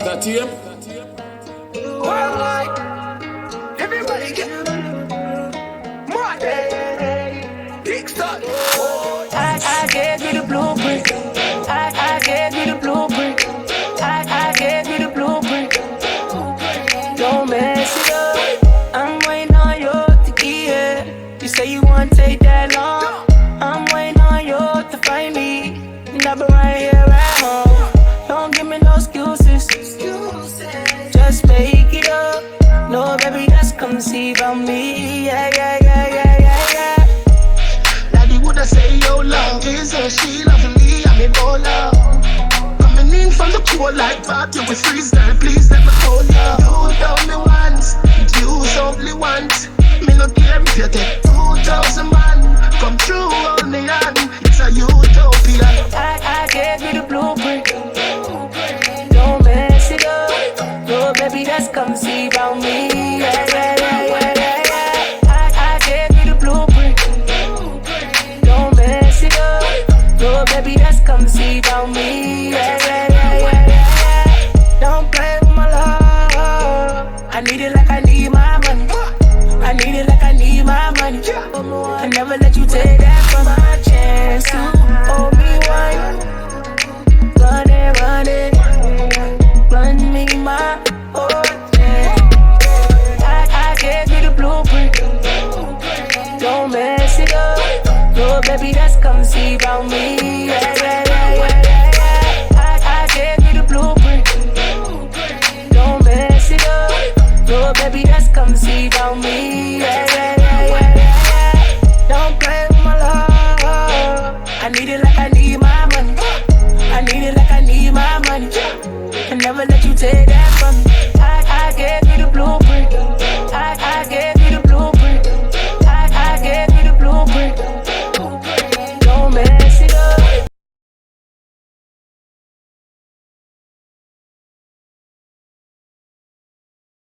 that tape? Worldwide, everybody get money. Kingston. I gave you the blueprint. I gave you the blueprint. I gave you the blueprint. Don't mess it up. I'm waiting on you to get it. You say you won't take that long. I'm waiting on you to find me. And I've been right here at home. Don't give me no excuses. Just make it up. No, baby, just come see about me. Yeah, yeah, yeah, yeah, yeah, yeah. Daddy woulda say yo love is her, she loving me, I'm in no love. Coming in from the cold like party with freeze girl, please let me hold ya. You told me once, you only once. Me no care if you take 2,000 man. Come true on the hand, it's a utopia. I gave you the blueprint. Don't mess it up. No, baby, just come see about me. Yeah, yeah, yeah, yeah, yeah, yeah. I gave you the blueprint. Don't mess it up. No, baby, just come see about me. Yeah, yeah, yeah, yeah, yeah, yeah. Don't play with my love. I need it like I need my money. I need it like I need my money. I never let you take that from my chance to hold me one. Run it, run me my fortune. I gave you the blueprint. Don't mess it up. No, baby, just come see about me. Yeah, yeah, yeah, yeah, yeah, yeah. I gave you the blueprint. Don't mess it up. No, baby, just come see about me. Yeah, yeah, yeah, yeah, yeah, yeah. Don't play with my love. I need it like I need my money. I need it like I need my money. I never let you take that from me. I gave you the blueprint.